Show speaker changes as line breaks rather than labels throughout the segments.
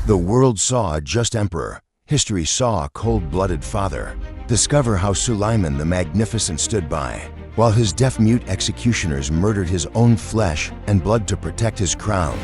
The world saw a just emperor. History saw a cold-blooded father. Discover how Suleiman the Magnificent stood by, while his deaf-mute executioners murdered his own flesh and blood to protect his crown.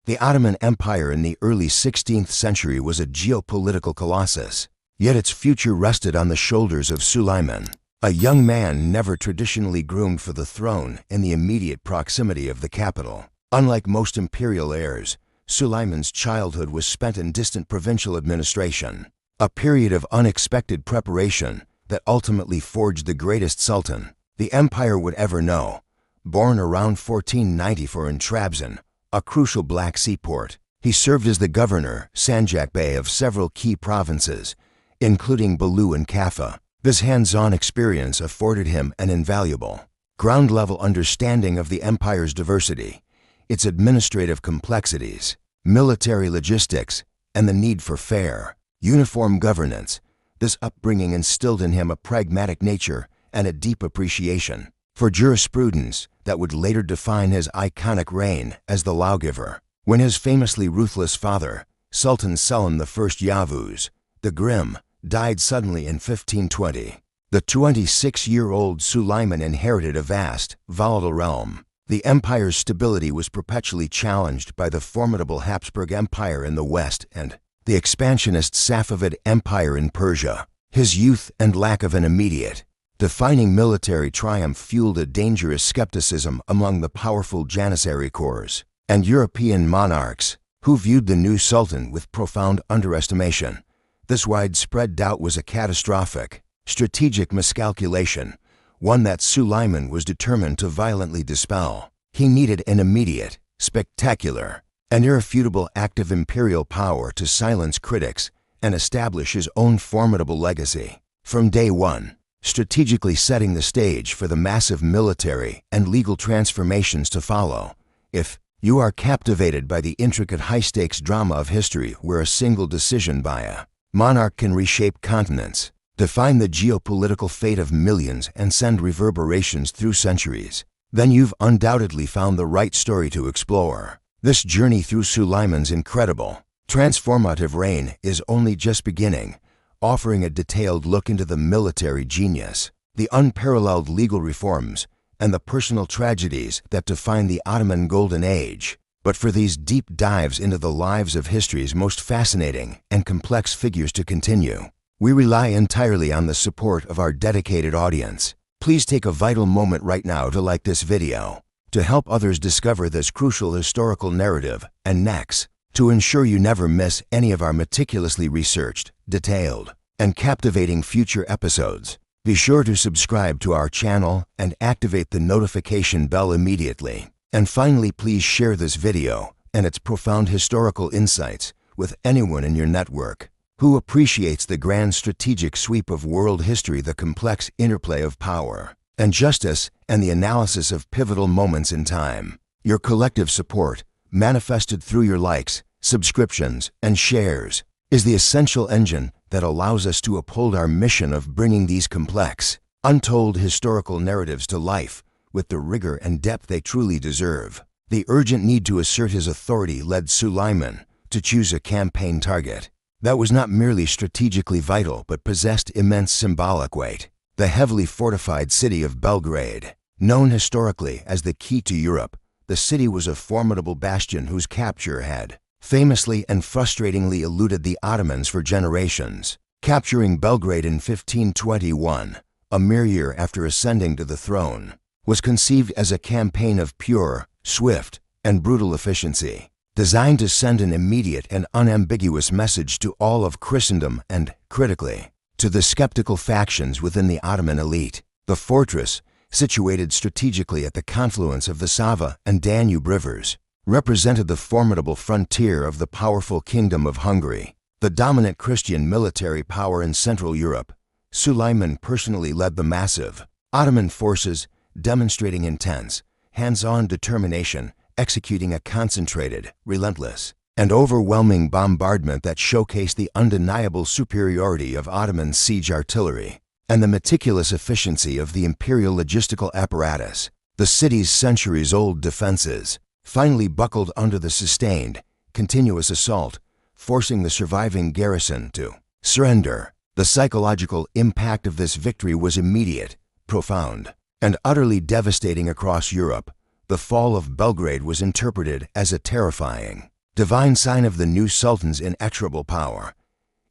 The Ottoman Empire in the early 16th century was a geopolitical colossus, yet its future rested on the shoulders of Suleiman, a young man never traditionally groomed for the throne in the immediate proximity of the capital. Unlike most imperial heirs, Suleiman's childhood was spent in distant provincial administration, a period of unexpected preparation that ultimately forged the greatest sultan the empire would ever know. Born around 1494 in Trabzon, a crucial Black Sea port, he served as the governor, Sanjak Bey, of several key provinces, including Belu and Kaffa. This hands-on experience afforded him an invaluable, ground-level understanding of the empire's diversity, its administrative complexities, military logistics, and the need for fair, uniform governance. This upbringing instilled in him a pragmatic nature and a deep appreciation for jurisprudence that would later define his iconic reign as the lawgiver. When his famously ruthless father, Sultan Selim I Yavuz, the Grim, died suddenly in 1520, the 26-year-old Suleiman inherited a vast, volatile realm. The empire's stability was perpetually challenged by the formidable Habsburg Empire in the west and the expansionist Safavid Empire in Persia. His youth and lack of an immediate, defining military triumph fueled a dangerous skepticism among the powerful Janissary corps and European monarchs, who viewed the new sultan with profound underestimation. This widespread doubt was a catastrophic, strategic miscalculation, one that Suleiman was determined to violently dispel. He needed an immediate, spectacular, and irrefutable act of imperial power to silence critics and establish his own formidable legacy. From day one, strategically setting the stage for the massive military and legal transformations to follow. If you are captivated by the intricate high-stakes drama of history where a single decision by a monarch can reshape continents, define the geopolitical fate of millions, and send reverberations through centuries, then you've undoubtedly found the right story to explore. This journey through Suleiman's incredible, transformative reign is only just beginning, offering a detailed look into the military genius, the unparalleled legal reforms, and the personal tragedies that define the Ottoman Golden Age. But for these deep dives into the lives of history's most fascinating and complex figures to continue, we rely entirely on the support of our dedicated audience. Please take a vital moment right now to like this video, to help others discover this crucial historical narrative, and next, to ensure you never miss any of our meticulously researched, detailed, and captivating future episodes. Be sure to subscribe to our channel and activate the notification bell immediately. And finally, please share this video and its profound historical insights with anyone in your network who appreciates the grand strategic sweep of world history, the complex interplay of power and justice, and the analysis of pivotal moments in time. Your collective support, manifested through your likes, subscriptions, and shares, is the essential engine that allows us to uphold our mission of bringing these complex, untold historical narratives to life with the rigor and depth they truly deserve. The urgent need to assert his authority led Suleiman to choose a campaign target that was not merely strategically vital but possessed immense symbolic weight: the heavily fortified city of Belgrade. Known historically as the key to Europe, the city was a formidable bastion whose capture had famously and frustratingly eluded the Ottomans for generations. Capturing Belgrade in 1521, a mere year after ascending to the throne, was conceived as a campaign of pure, swift, and brutal efficiency, designed to send an immediate and unambiguous message to all of Christendom and, critically, to the skeptical factions within the Ottoman elite. The fortress, situated strategically at the confluence of the Sava and Danube rivers, represented the formidable frontier of the powerful Kingdom of Hungary, the dominant Christian military power in Central Europe. SULEIMAN personally led the massive Ottoman forces, demonstrating intense, hands-on determination, executing a concentrated, relentless, and overwhelming bombardment that showcased the undeniable superiority of Ottoman siege artillery and the meticulous efficiency of the imperial logistical apparatus. The city's centuries-old defenses finally buckled under the sustained, continuous assault, forcing the surviving garrison to surrender. The psychological impact of this victory was immediate, profound, and utterly devastating across Europe. The fall of Belgrade was interpreted as a terrifying, divine sign of the new sultan's inexorable power.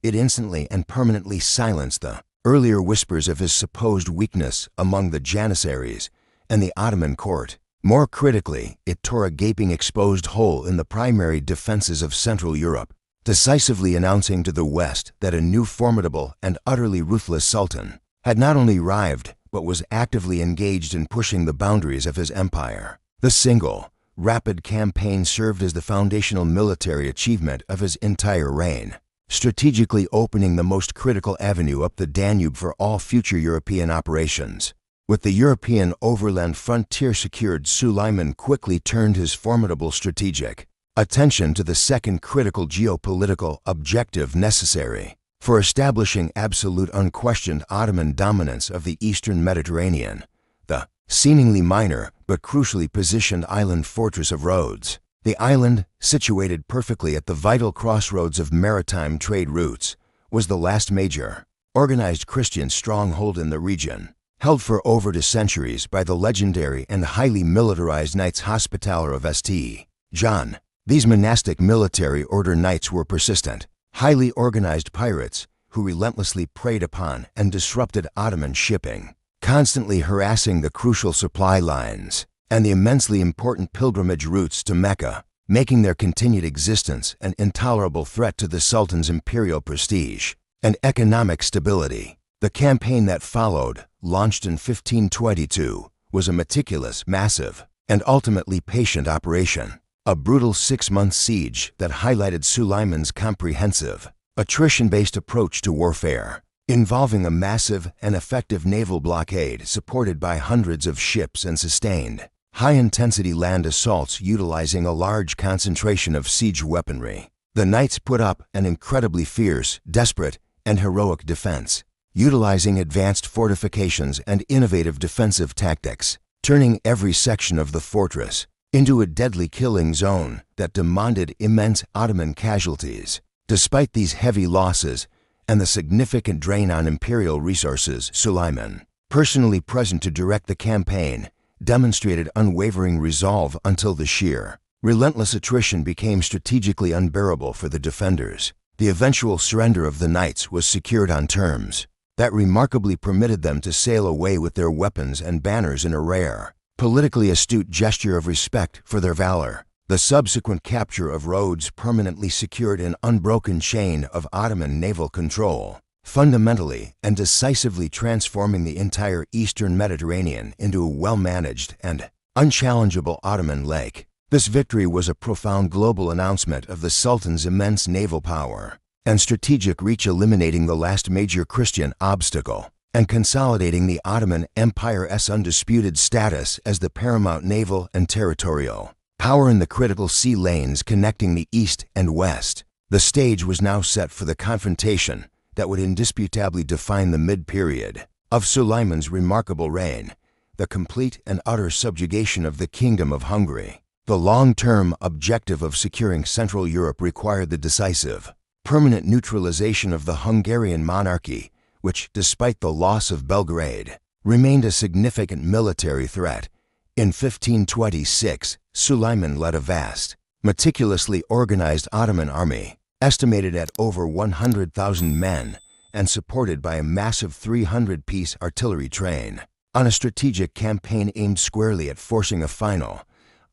It instantly and permanently silenced the earlier whispers of his supposed weakness among the Janissaries and the Ottoman court. More critically, it tore a gaping exposed hole in the primary defenses of Central Europe, decisively announcing to the West that a new formidable and utterly ruthless sultan had not only arrived, but was actively engaged in pushing the boundaries of his empire. The single, rapid campaign served as the foundational military achievement of his entire reign, strategically opening the most critical avenue up the Danube for all future European operations. With the European overland frontier secured, SULEIMAN quickly turned his formidable strategic attention to the second critical geopolitical objective necessary for establishing absolute unquestioned Ottoman dominance of the eastern Mediterranean, the seemingly minor but crucially positioned island fortress of Rhodes. The island, situated perfectly at the vital crossroads of maritime trade routes, was the last major, organized Christian stronghold in the region, held for over 2 centuries by the legendary and highly militarized Knights Hospitaller of St. John. These monastic military order knights were persistent, highly organized pirates who relentlessly preyed upon and disrupted Ottoman shipping, constantly harassing the crucial supply lines and the immensely important pilgrimage routes to Mecca, making their continued existence an intolerable threat to the Sultan's imperial prestige and economic stability. The campaign that followed, launched in 1522, was a meticulous, massive, and ultimately patient operation. A brutal 6-month siege that highlighted SULEIMAN's comprehensive, attrition-based approach to warfare, involving a massive and effective naval blockade supported by hundreds of ships and sustained, high-intensity land assaults utilizing a large concentration of siege weaponry. The knights put up an incredibly fierce, desperate, and heroic defense, utilizing advanced fortifications and innovative defensive tactics, turning every section of the fortress into a deadly killing zone that demanded immense Ottoman casualties. Despite these heavy losses and the significant drain on imperial resources, SULEIMAN, personally present to direct the campaign, demonstrated unwavering resolve until the sheer, relentless attrition became strategically unbearable for the defenders. The eventual surrender of the knights was secured on terms that remarkably permitted them to sail away with their weapons and banners in a rare, politically astute gesture of respect for their valor. The subsequent capture of Rhodes permanently secured an unbroken chain of Ottoman naval control, fundamentally and decisively transforming the entire eastern Mediterranean into a well-managed and unchallengeable Ottoman lake. This victory was a profound global announcement of the Sultan's immense naval power and strategic reach, eliminating the last major Christian obstacle and consolidating the Ottoman Empire's undisputed status as the paramount naval and territorial power in the critical sea lanes connecting the East and West. The stage was now set for the confrontation that would indisputably define the mid-period of SULEIMAN's remarkable reign, the complete and utter subjugation of the Kingdom of Hungary. The long-term objective of securing Central Europe required the decisive, permanent neutralization of the Hungarian monarchy, which, despite the loss of Belgrade, remained a significant military threat. In 1526, SULEIMAN led a vast, meticulously organized Ottoman army, estimated at over 100,000 men and supported by a massive 300-piece artillery train, on a strategic campaign aimed squarely at forcing a final,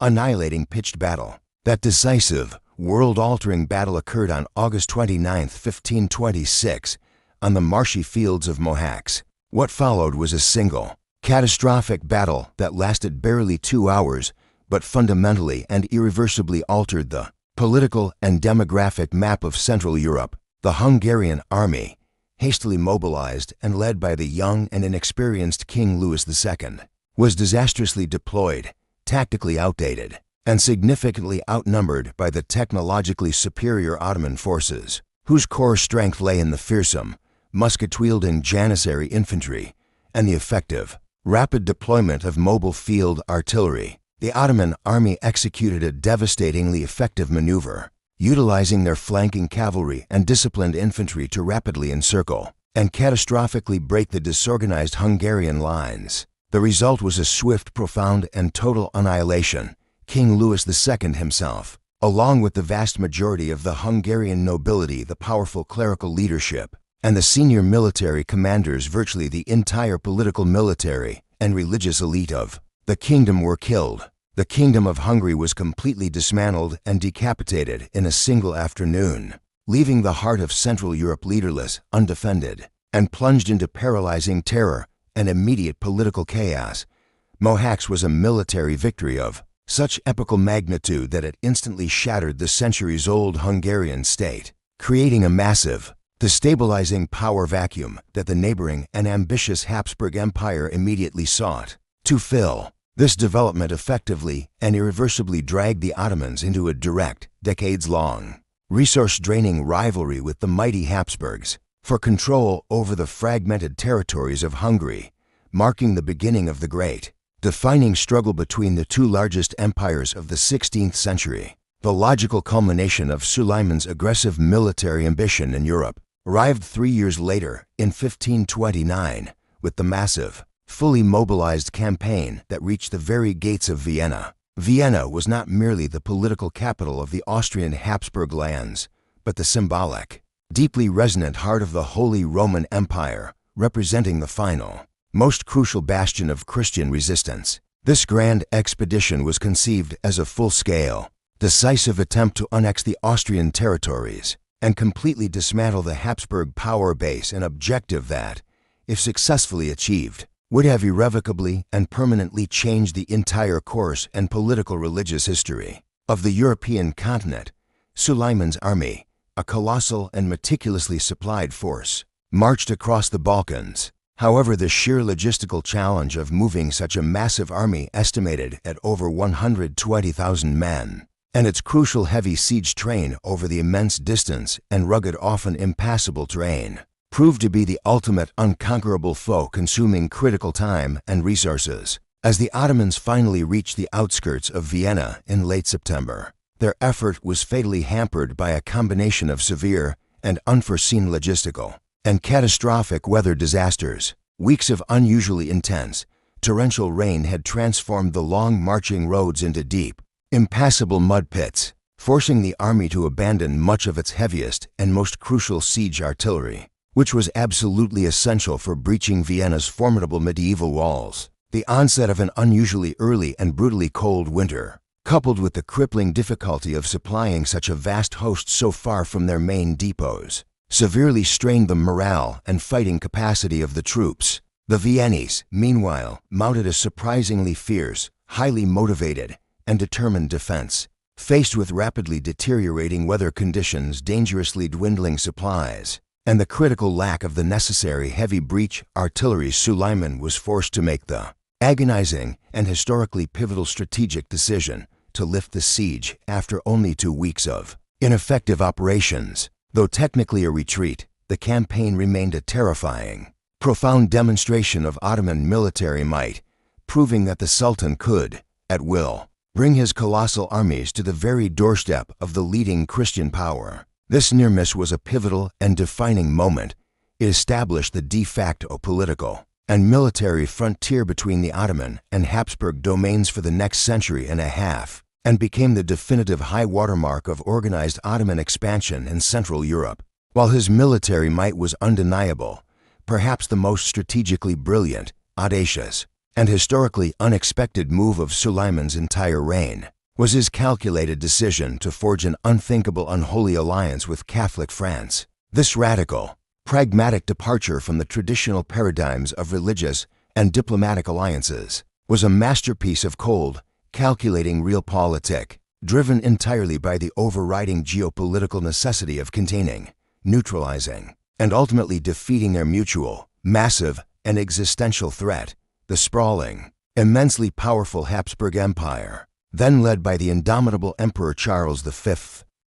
annihilating pitched battle. That decisive, world-altering battle occurred on August 29, 1526, on the marshy fields of Mohacs. What followed was a single, catastrophic battle that lasted barely 2 hours, but fundamentally and irreversibly altered the political and demographic map of Central Europe. The Hungarian army, hastily mobilized and led by the young and inexperienced King Louis II, was disastrously deployed, tactically outdated, and significantly outnumbered by the technologically superior Ottoman forces, whose core strength lay in the fearsome, musket-wielding Janissary infantry and the effective, rapid deployment of mobile field artillery. The Ottoman army executed a devastatingly effective maneuver, utilizing their flanking cavalry and disciplined infantry to rapidly encircle and catastrophically break the disorganized Hungarian lines. The result was a swift, profound, and total annihilation. King Louis II himself, along with the vast majority of the Hungarian nobility, the powerful clerical leadership, and the senior military commanders, virtually the entire political, military, and religious elite of the kingdom were killed. The Kingdom of Hungary was completely dismantled and decapitated in a single afternoon, leaving the heart of Central Europe leaderless, undefended, and plunged into paralyzing terror and immediate political chaos. Mohacs was a military victory of such epical magnitude that it instantly shattered the centuries-old Hungarian state, creating a massive, destabilizing power vacuum that the neighboring and ambitious Habsburg Empire immediately sought to fill. This development effectively and irreversibly dragged the Ottomans into a direct, decades-long, resource-draining rivalry with the mighty Habsburgs for control over the fragmented territories of Hungary, marking the beginning of the great, defining struggle between the two largest empires of the 16th century. The logical culmination of Suleiman's aggressive military ambition in Europe arrived 3 years later, in 1529, with the massive, fully mobilized campaign that reached the very gates of Vienna. Vienna was not merely the political capital of the Austrian Habsburg lands, but the symbolic, deeply resonant heart of the Holy Roman Empire, representing the final, most crucial bastion of Christian resistance. This grand expedition was conceived as a full-scale, decisive attempt to annex the Austrian territories and completely dismantle the Habsburg power base, an objective that, if successfully achieved, would have irrevocably and permanently changed the entire course and political religious history of the European continent. Suleiman's army, a colossal and meticulously supplied force, marched across the Balkans. However, the sheer logistical challenge of moving such a massive army, estimated at over 120,000 men, and its crucial heavy siege train over the immense distance and rugged, often impassable terrain, proved to be the ultimate unconquerable foe, consuming critical time and resources. As the Ottomans finally reached the outskirts of Vienna in late September, their effort was fatally hampered by a combination of severe and unforeseen logistical and catastrophic weather disasters. Weeks of unusually intense, torrential rain had transformed the long marching roads into deep, impassable mud pits, forcing the army to abandon much of its heaviest and most crucial siege artillery, which was absolutely essential for breaching Vienna's formidable medieval walls. The onset of an unusually early and brutally cold winter, coupled with the crippling difficulty of supplying such a vast host so far from their main depots, severely strained the morale and fighting capacity of the troops. The Viennese, meanwhile, mounted a surprisingly fierce, highly motivated, and determined defense. Faced with rapidly deteriorating weather conditions, dangerously dwindling supplies, and the critical lack of the necessary heavy breach artillery, Suleiman was forced to make the agonizing and historically pivotal strategic decision to lift the siege after only 2 weeks of ineffective operations. Though technically a retreat, the campaign remained a terrifying, profound demonstration of Ottoman military might, proving that the Sultan could, at will, bring his colossal armies to the very doorstep of the leading Christian power. This near miss was a pivotal and defining moment. It established the de facto political and military frontier between the Ottoman and Habsburg domains for the next century and a half, and became the definitive high watermark of organized Ottoman expansion in Central Europe. While his military might was undeniable, perhaps the most strategically brilliant, audacious, and historically unexpected move of Suleiman's entire reign was his calculated decision to forge an unthinkable, unholy alliance with Catholic France. This radical, pragmatic departure from the traditional paradigms of religious and diplomatic alliances was a masterpiece of cold, calculating realpolitik, driven entirely by the overriding geopolitical necessity of containing, neutralizing, and ultimately defeating their mutual, massive, and existential threat, the sprawling, immensely powerful Habsburg Empire, then led by the indomitable Emperor Charles V.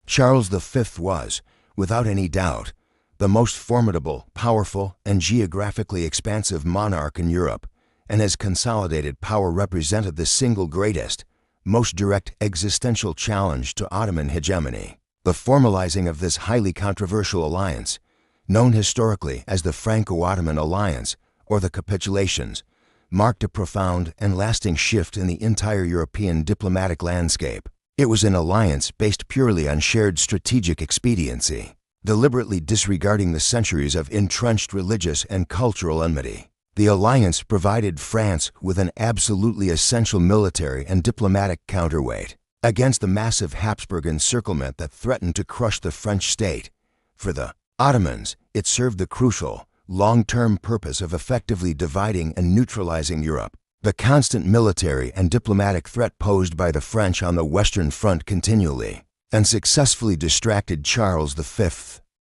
Charles V was, without any doubt, the most formidable, powerful, and geographically expansive monarch in Europe, and his consolidated power represented the single greatest, most direct existential challenge to Ottoman hegemony. The formalizing of this highly controversial alliance, known historically as the Franco-Ottoman Alliance or the capitulations, marked a profound and lasting shift in the entire European diplomatic landscape. It was an alliance based purely on shared strategic expediency, deliberately disregarding the centuries of entrenched religious and cultural enmity. The alliance provided France with an absolutely essential military and diplomatic counterweight against the massive Habsburg encirclement that threatened to crush the French state. For the Ottomans, it served the crucial, long-term purpose of effectively dividing and neutralizing Europe. The constant military and diplomatic threat posed by the French on the Western Front continually and successfully distracted Charles V,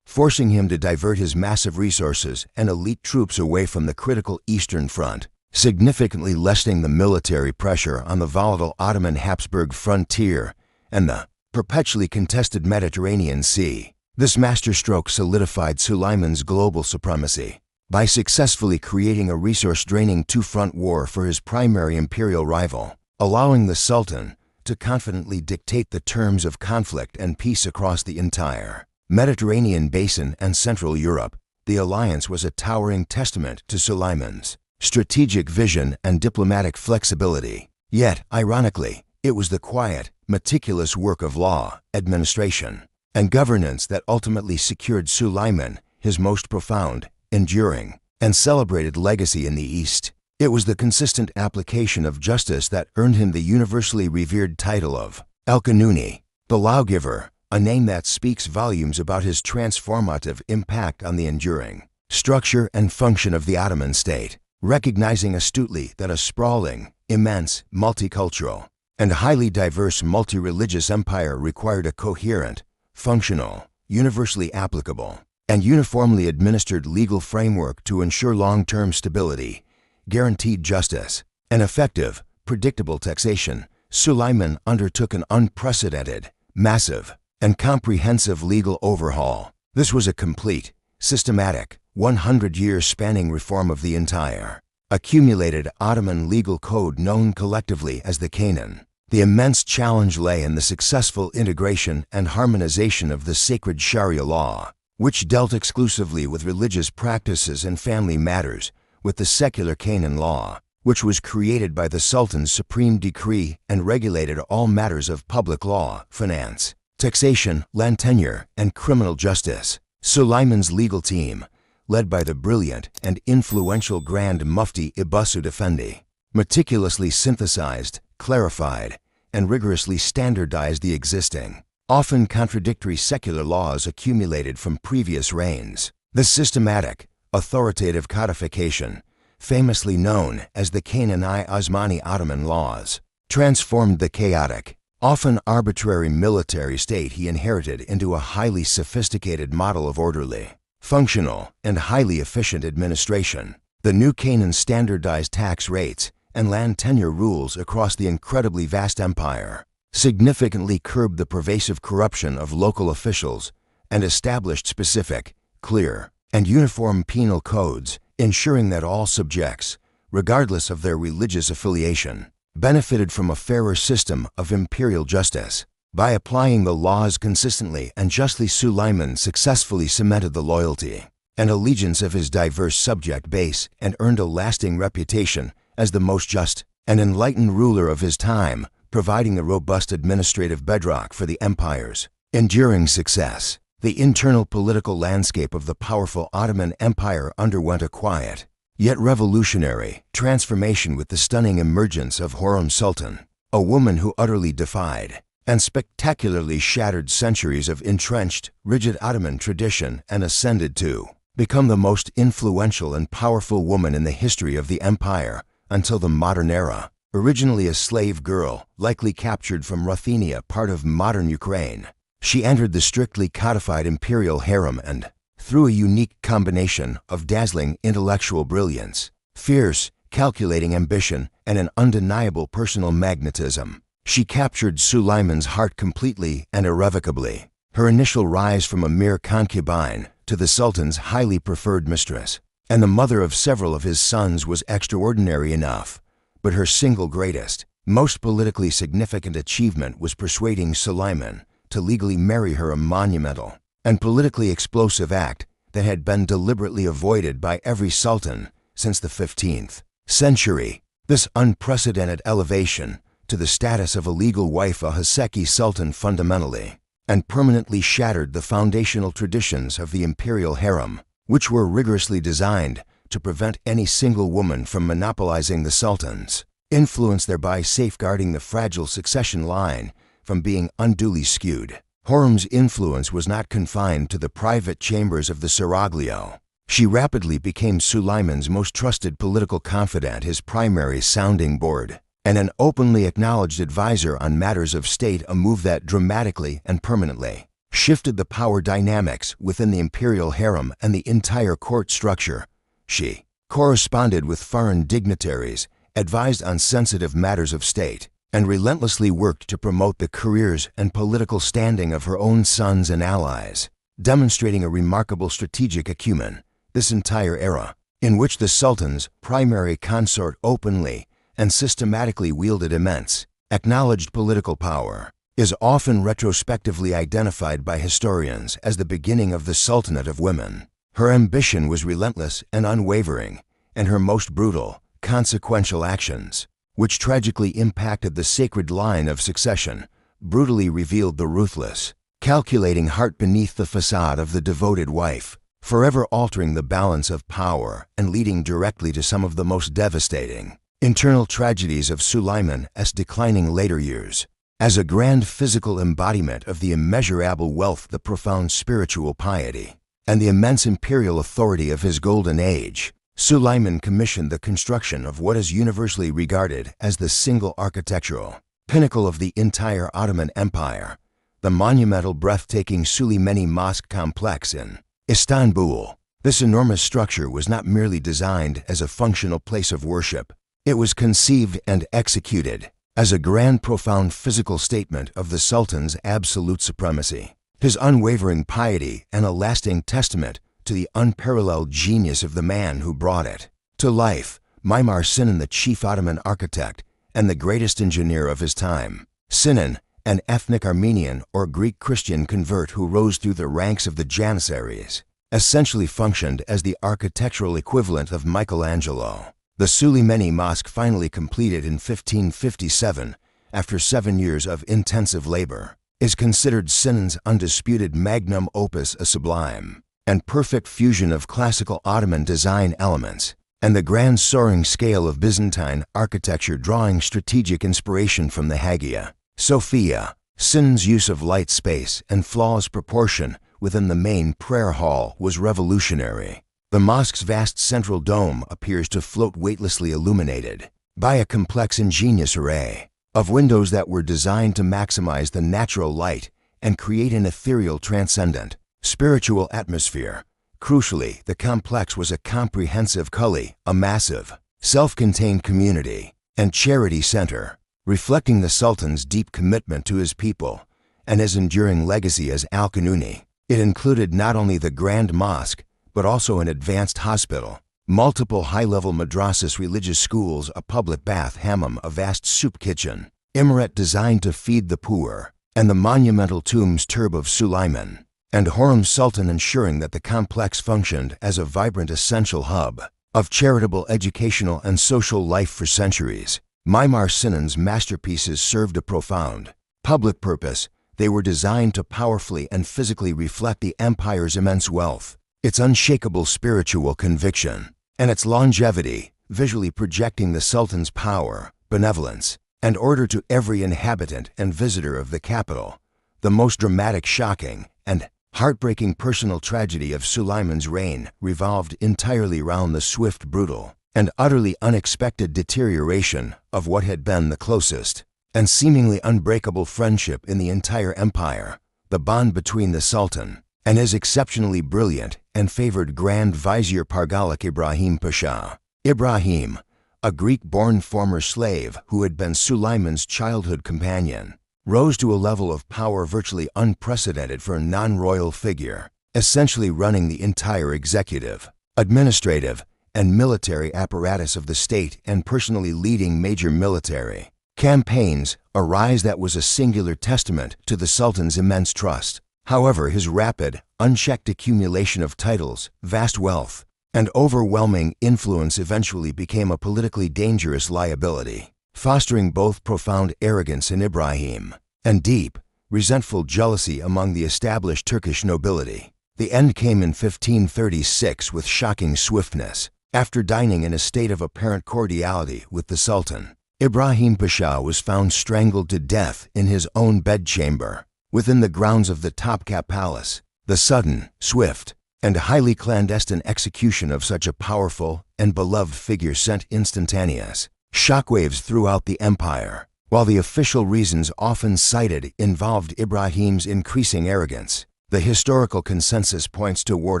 forcing him to divert his massive resources and elite troops away from the critical Eastern Front, significantly lessening the military pressure on the volatile Ottoman Habsburg frontier and the perpetually contested Mediterranean Sea. This masterstroke solidified Suleiman's global supremacy by successfully creating a resource-draining two-front war for his primary imperial rival, allowing the Sultan to confidently dictate the terms of conflict and peace across the entire Mediterranean basin and Central Europe. The alliance was a towering testament to Suleiman's strategic vision and diplomatic flexibility. Yet, ironically, it was the quiet, meticulous work of law, administration, and governance that ultimately secured Suleiman his most profound, enduring, and celebrated legacy in the East. It was the consistent application of justice that earned him the universally revered title of El-Qanuni, the lawgiver, a name that speaks volumes about his transformative impact on the enduring structure and function of the Ottoman state, recognizing astutely that a sprawling, immense, multicultural, and highly diverse multi-religious empire required a coherent, functional, universally applicable, and uniformly administered legal framework to ensure long-term stability, guaranteed justice, and effective, predictable taxation. Suleiman undertook an unprecedented, massive, and comprehensive legal overhaul. This was a complete, systematic, 100-year spanning reform of the entire accumulated Ottoman legal code known collectively as the Canon. The immense challenge lay in the successful integration and harmonization of the sacred Sharia law, which dealt exclusively with religious practices and family matters, with the secular Canon law, which was created by the Sultan's supreme decree and regulated all matters of public law, finance, taxation, land tenure, and criminal justice. Suleiman's legal team, led by the brilliant and influential Grand Mufti Ibasud Effendi, meticulously synthesized, clarified, and rigorously standardized the existing, often contradictory secular laws accumulated from previous reigns. This systematic, authoritative codification, famously known as the Kanuni-Osmani Ottoman laws, transformed the chaotic, often arbitrary military state he inherited into a highly sophisticated model of orderly, functional, and highly efficient administration. The new Canon standardized tax rates and land tenure rules across the incredibly vast empire, significantly curbed the pervasive corruption of local officials, and established specific, clear, and uniform penal codes, ensuring that all subjects, regardless of their religious affiliation, benefited from a fairer system of imperial justice. By applying the laws consistently and justly, Suleiman successfully cemented the loyalty and allegiance of his diverse subject base and earned a lasting reputation as the most just and enlightened ruler of his time, providing a robust administrative bedrock for the empire's enduring success. The internal political landscape of the powerful Ottoman Empire underwent a quiet, yet revolutionary, transformation with the stunning emergence of Hürrem Sultan, a woman who utterly defied and spectacularly shattered centuries of entrenched, rigid Ottoman tradition and ascended to become the most influential and powerful woman in the history of the empire until the modern era. Originally a slave girl, likely captured from Ruthenia, part of modern Ukraine, she entered the strictly codified imperial harem and, through a unique combination of dazzling intellectual brilliance, fierce, calculating ambition, and an undeniable personal magnetism, she captured Suleiman's heart completely and irrevocably. Her initial rise from a mere concubine to the Sultan's highly preferred mistress and the mother of several of his sons was extraordinary enough, but her single greatest, most politically significant achievement was persuading Suleiman to legally marry her, a monumental and politically explosive act that had been deliberately avoided by every sultan since the 15th century. This unprecedented elevation to the status of a legal wife of a Haseki sultan fundamentally and permanently shattered the foundational traditions of the imperial harem, which were rigorously designed to prevent any single woman from monopolizing the sultan's influence, thereby safeguarding the fragile succession line from being unduly skewed. Hurrem's influence was not confined to the private chambers of the seraglio. She rapidly became Suleiman's most trusted political confidant, his primary sounding board, and an openly acknowledged advisor on matters of state, a move that dramatically and permanently shifted the power dynamics within the imperial harem and the entire court structure. She corresponded with foreign dignitaries, advised on sensitive matters of state, and relentlessly worked to promote the careers and political standing of her own sons and allies, demonstrating a remarkable strategic acumen. This entire era, in which the Sultan's primary consort openly and systematically wielded immense, acknowledged political power, is often retrospectively identified by historians as the beginning of the Sultanate of Women. Her ambition was relentless and unwavering, and her most brutal, consequential actions, which tragically impacted the sacred line of succession, brutally revealed the ruthless, calculating heart beneath the facade of the devoted wife, forever altering the balance of power and leading directly to some of the most devastating internal tragedies of Suleiman's declining later years. As a grand physical embodiment of the immeasurable wealth, the profound spiritual piety, and the immense imperial authority of his golden age, Suleiman commissioned the construction of what is universally regarded as the single architectural pinnacle of the entire Ottoman Empire, the monumental, breathtaking Süleymani Mosque complex in Istanbul. This enormous structure was not merely designed as a functional place of worship. It was conceived and executed as a grand, profound physical statement of the Sultan's absolute supremacy, his unwavering piety, and a lasting testament to the unparalleled genius of the man who brought it to life. Mimar Sinan, the chief Ottoman architect and the greatest engineer of his time. Sinan, an ethnic Armenian or Greek Christian convert who rose through the ranks of the Janissaries, essentially functioned as the architectural equivalent of Michelangelo. The Süleymani Mosque, finally completed in 1557 after 7 years of intensive labor, is considered Sinan's undisputed magnum opus, a sublime and perfect fusion of classical Ottoman design elements and the grand soaring scale of Byzantine architecture, drawing strategic inspiration from the Hagia Sophia. Sinan's use of light, space, and flawless proportion within the main prayer hall was revolutionary. The mosque's vast central dome appears to float weightlessly, illuminated by a complex, ingenious array of windows that were designed to maximize the natural light and create an ethereal, transcendent, spiritual atmosphere. Crucially, the complex was a comprehensive kulli, a massive, self-contained community and charity center, reflecting the Sultan's deep commitment to his people and his enduring legacy as Al-Qanuni. It included not only the Grand Mosque, but also an advanced hospital, multiple high-level madrasas, religious schools, a public bath, hammam, a vast soup kitchen, imaret designed to feed the poor, and the monumental tombs Turb of Suleiman and Hurrem Sultan, ensuring that the complex functioned as a vibrant, essential hub of charitable, educational, and social life for centuries. Mimar Sinan's masterpieces served a profound public purpose. They were designed to powerfully and physically reflect the empire's immense wealth, its unshakable spiritual conviction, and its longevity, visually projecting the Sultan's power, benevolence, and order to every inhabitant and visitor of the capital. The most dramatic, shocking, and heartbreaking personal tragedy of Suleiman's reign revolved entirely around the swift, brutal and utterly unexpected deterioration of what had been the closest and seemingly unbreakable friendship in the entire empire, the bond between the Sultan and his exceptionally brilliant and favored Grand Vizier Pargalik Ibrahim Pasha. Ibrahim, a Greek-born former slave who had been Suleiman's childhood companion, rose to a level of power virtually unprecedented for a non-royal figure, essentially running the entire executive, administrative, and military apparatus of the state and personally leading major military campaigns, a rise that was a singular testament to the Sultan's immense trust. However, his rapid, unchecked accumulation of titles, vast wealth, and overwhelming influence eventually became a politically dangerous liability, fostering both profound arrogance in Ibrahim and deep, resentful jealousy among the established Turkish nobility. The end came in 1536 with shocking swiftness. After dining in a state of apparent cordiality with the Sultan, Ibrahim Pasha was found strangled to death in his own bedchamber within the grounds of the Topkapı Palace. The sudden, swift, and highly clandestine execution of such a powerful and beloved figure sent instantaneous shockwaves throughout the empire. While the official reasons often cited involved Ibrahim's increasing arrogance, the historical consensus points toward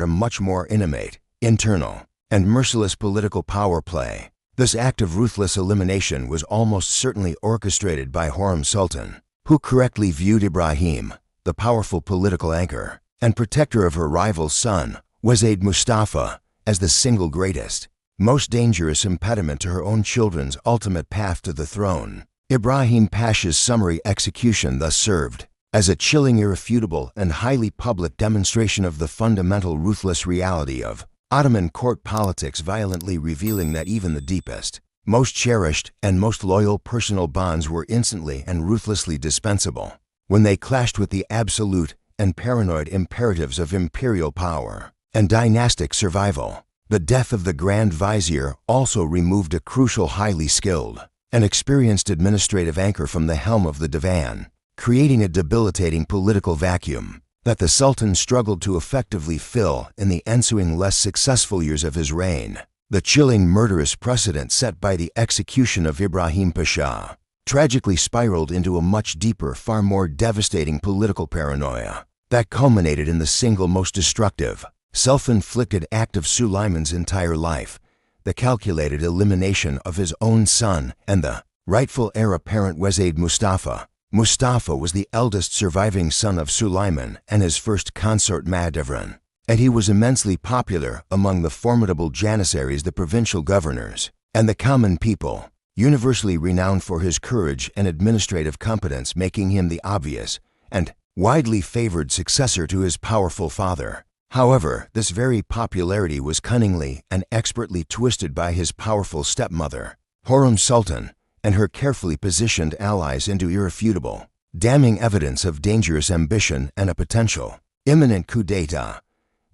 a much more intimate, internal, and merciless political power play. This act of ruthless elimination was almost certainly orchestrated by Hürrem Sultan, who correctly viewed Ibrahim, the powerful political anchor and protector of her rival son, Wazid Mustafa, as the single greatest, most dangerous impediment to her own children's ultimate path to the throne. Ibrahim Pasha's summary execution thus served as a chilling, irrefutable, and highly public demonstration of the fundamental ruthless reality of Ottoman court politics, violently revealing that even the deepest, most cherished, and most loyal personal bonds were instantly and ruthlessly dispensable when they clashed with the absolute and paranoid imperatives of imperial power and dynastic survival. The death of the Grand Vizier also removed a crucial, highly skilled, and experienced administrative anchor from the helm of the divan, creating a debilitating political vacuum that the Sultan struggled to effectively fill in the ensuing less successful years of his reign. The chilling, murderous precedent set by the execution of Ibrahim Pasha tragically spiraled into a much deeper, far more devastating political paranoia that culminated in the single most destructive, self-inflicted act of Suleiman's entire life, the calculated elimination of his own son and the rightful heir apparent Wazid Mustafa. Mustafa was the eldest surviving son of Suleiman and his first consort Mahidevran, and he was immensely popular among the formidable janissaries, the provincial governors, and the common people, universally renowned for his courage and administrative competence, making him the obvious and widely favored successor to his powerful father. However, this very popularity was cunningly and expertly twisted by his powerful stepmother, Hürrem Sultan, and her carefully positioned allies into irrefutable, damning evidence of dangerous ambition and a potential imminent coup d'etat.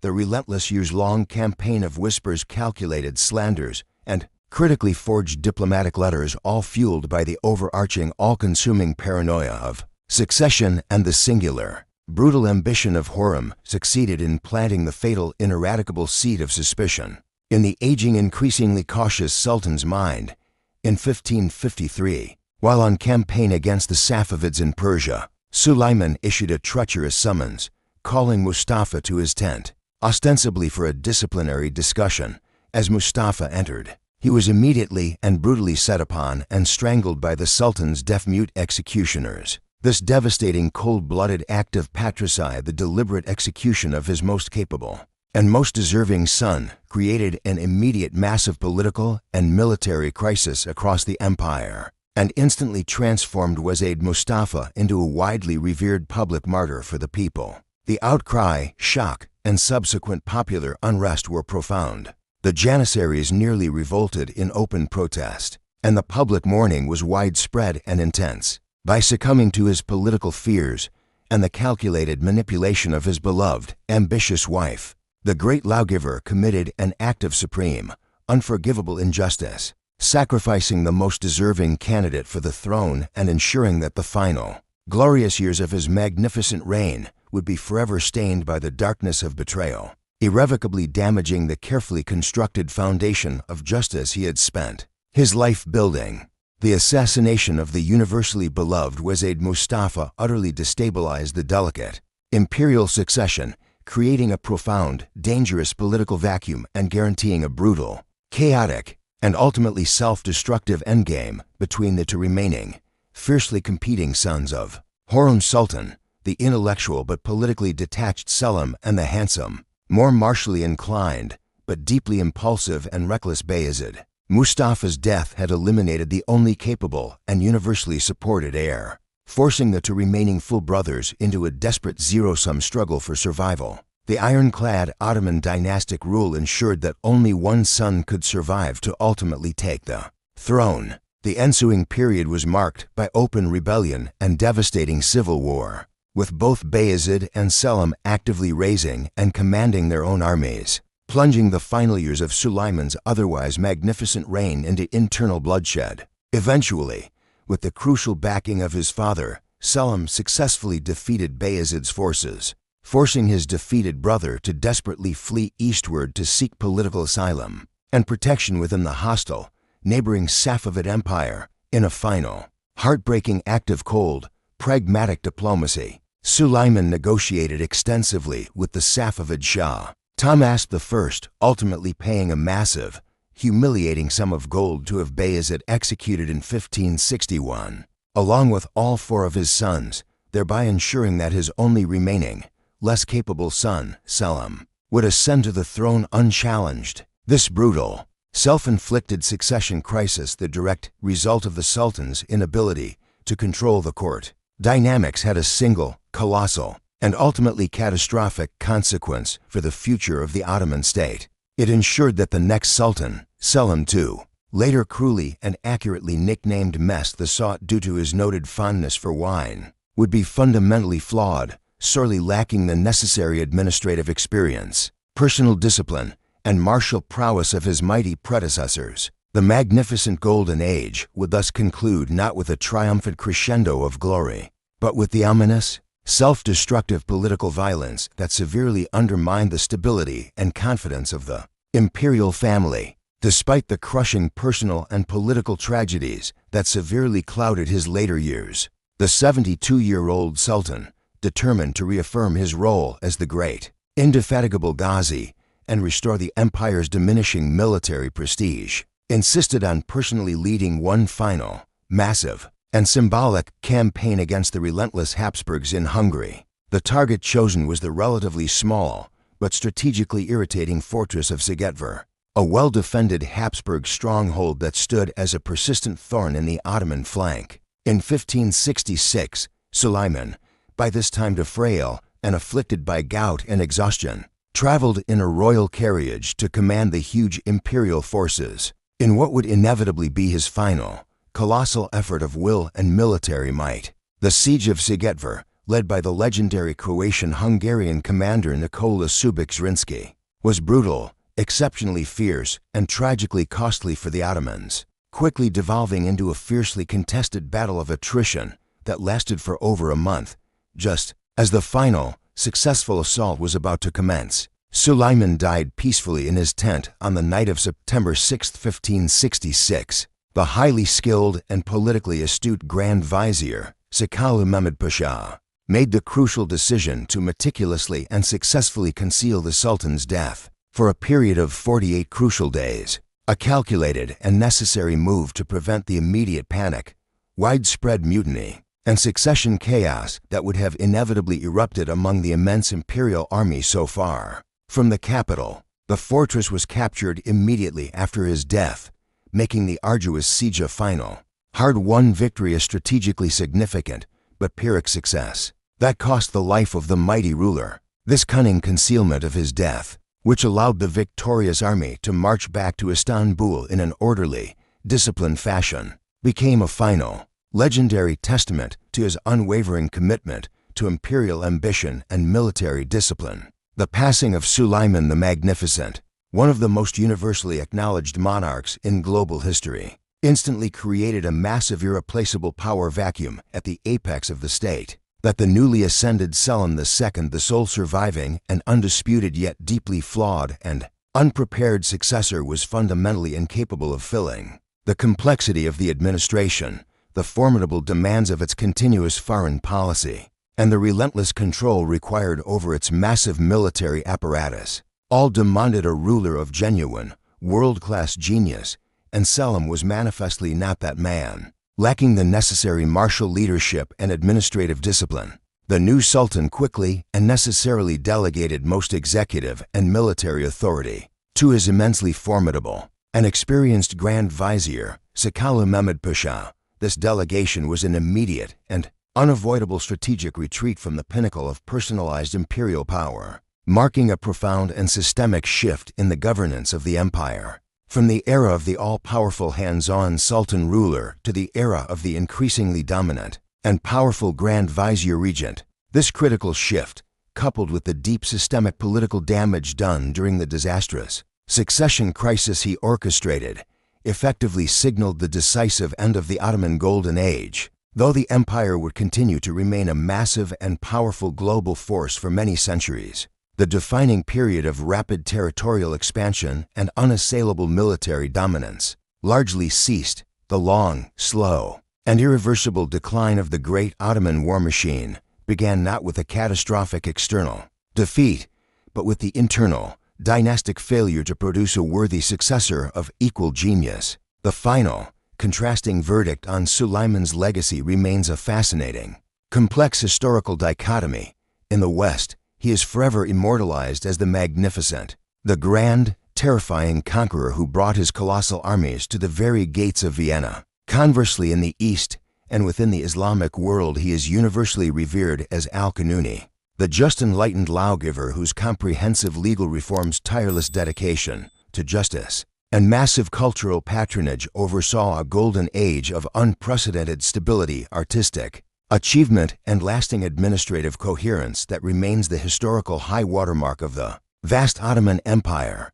The relentless years-long campaign of whispers, calculated slanders, and critically forged diplomatic letters, all fueled by the overarching, all-consuming paranoia of succession and the singular, brutal ambition of Hürrem, succeeded in planting the fatal, ineradicable seed of suspicion in the aging, increasingly cautious Sultan's mind. In 1553, while on campaign against the Safavids in Persia, Suleiman issued a treacherous summons, calling Mustafa to his tent, ostensibly for a disciplinary discussion. As Mustafa entered, he was immediately and brutally set upon and strangled by the Sultan's deaf-mute executioners. This devastating, cold-blooded act of patricide, the deliberate execution of his most capable and most deserving son, created an immediate, massive political and military crisis across the empire, and instantly transformed Wazid Mustafa into a widely revered public martyr for the people. The outcry, shock, and subsequent popular unrest were profound. The janissaries nearly revolted in open protest, and the public mourning was widespread and intense. By succumbing to his political fears and the calculated manipulation of his beloved, ambitious wife, the great lawgiver committed an act of supreme, unforgivable injustice, sacrificing the most deserving candidate for the throne and ensuring that the final, glorious years of his magnificent reign would be forever stained by the darkness of betrayal. irrevocably damaging the carefully constructed foundation of justice he had spent his life building. The assassination of the universally beloved Wazir Mustafa utterly destabilized the delicate imperial succession, creating a profound, dangerous political vacuum and guaranteeing a brutal, chaotic, and ultimately self-destructive endgame between the two remaining, fiercely competing sons of Horun Sultan, the intellectual but politically detached Selim, and the handsome, more martially inclined, but deeply impulsive and reckless Bayezid. Mustafa's death had eliminated the only capable and universally supported heir, forcing the two remaining full brothers into a desperate zero-sum struggle for survival. The ironclad Ottoman dynastic rule ensured that only one son could survive to ultimately take the throne. The ensuing period was marked by open rebellion and devastating civil war, with both Bayezid and Selim actively raising and commanding their own armies, plunging the final years of Suleiman's otherwise magnificent reign into internal bloodshed. Eventually, with the crucial backing of his father, Selim successfully defeated Bayezid's forces, forcing his defeated brother to desperately flee eastward to seek political asylum and protection within the hostile, neighboring Safavid Empire. In a final, heartbreaking act of cold, pragmatic diplomacy, Suleiman negotiated extensively with the Safavid Shah, Tahmasp I, ultimately paying a massive, humiliating sum of gold to have Bayezid executed in 1561, along with all four of his sons, thereby ensuring that his only remaining, less capable son, Selim, would ascend to the throne unchallenged. This brutal, self-inflicted succession crisis, the direct result of the Sultan's inability to control the court dynamics, had a single, colossal, and ultimately catastrophic consequence for the future of the Ottoman state. It ensured that the next Sultan, Selim II, later cruelly and accurately nicknamed Mest the Sot due to his noted fondness for wine, would be fundamentally flawed, sorely lacking the necessary administrative experience, personal discipline, and martial prowess of his mighty predecessors. The magnificent Golden Age would thus conclude not with a triumphant crescendo of glory, but with the ominous, self-destructive political violence that severely undermined the stability and confidence of the imperial family. Despite the crushing personal and political tragedies that severely clouded his later years, the 72-year-old Sultan, determined to reaffirm his role as the great, indefatigable Ghazi and restore the empire's diminishing military prestige, insisted on personally leading one final, massive, and symbolic campaign against the relentless Habsburgs in Hungary. The target chosen was the relatively small but strategically irritating fortress of Szigetver, a well-defended Habsburg stronghold that stood as a persistent thorn in the Ottoman flank. In 1566, Suleiman, by this time frail and afflicted by gout and exhaustion, traveled in a royal carriage to command the huge imperial forces in what would inevitably be his final, colossal effort of will and military might. The siege of Szigetver, led by the legendary Croatian-Hungarian commander Nikola Subic-Zrinski, was brutal, exceptionally fierce, and tragically costly for the Ottomans, quickly devolving into a fiercely contested battle of attrition that lasted for over a month. Just as the final, successful assault was about to commence, Suleiman died peacefully in his tent on the night of September 6, 1566. The highly skilled and politically astute Grand Vizier, Sakalu Mehmed Pasha, made the crucial decision to meticulously and successfully conceal the Sultan's death for a period of 48 crucial days, a calculated and necessary move to prevent the immediate panic, widespread mutiny, and succession chaos that would have inevitably erupted among the immense imperial army so far. From the capital, the fortress was captured immediately after his death, making the arduous siege a final, hard-won victory a strategically significant but Pyrrhic success that cost the life of the mighty ruler. This cunning concealment of his death, which allowed the victorious army to march back to Istanbul in an orderly, disciplined fashion, became a final, legendary testament to his unwavering commitment to imperial ambition and military discipline. The passing of Suleiman the Magnificent, one of the most universally acknowledged monarchs in global history, instantly created a massive irreplaceable power vacuum at the apex of the state. that the newly ascended Selim II, the sole surviving and undisputed yet deeply flawed and unprepared successor, was fundamentally incapable of filling the complexity of the administration, the formidable demands of its continuous foreign policy, and the relentless control required over its massive military apparatus. All demanded a ruler of genuine, world-class genius, and Selim was manifestly not that man. Lacking the necessary martial leadership and administrative discipline, the new sultan quickly and necessarily delegated most executive and military authority to his immensely formidable and experienced Grand Vizier, Sakalu Mehmed Pasha. This delegation was an immediate and unavoidable strategic retreat from the pinnacle of personalized imperial power, marking a profound and systemic shift in the governance of the empire. From the era of the all-powerful hands-on sultan ruler to the era of the increasingly dominant and powerful Grand Vizier regent, this critical shift, coupled with the deep systemic political damage done during the disastrous succession crisis he orchestrated, effectively signaled the decisive end of the Ottoman Golden Age. Though the empire would continue to remain a massive and powerful global force for many centuries, the defining period of rapid territorial expansion and unassailable military dominance largely ceased. The long, slow, and irreversible decline of the great Ottoman war machine began not with a catastrophic external defeat, but with the internal, dynastic failure to produce a worthy successor of equal genius. The final, contrasting verdict on Suleiman's legacy remains a fascinating, complex historical dichotomy. In the West, he is forever immortalized as the magnificent, the grand, terrifying conqueror who brought his colossal armies to the very gates of Vienna. Conversely, in the East and within the Islamic world, he is universally revered as Al-Qanuni, the just enlightened lawgiver whose comprehensive legal reforms, tireless dedication to justice, and massive cultural patronage oversaw a golden age of unprecedented stability, artistic achievement, and lasting administrative coherence that remains the historical high watermark of the vast Ottoman Empire.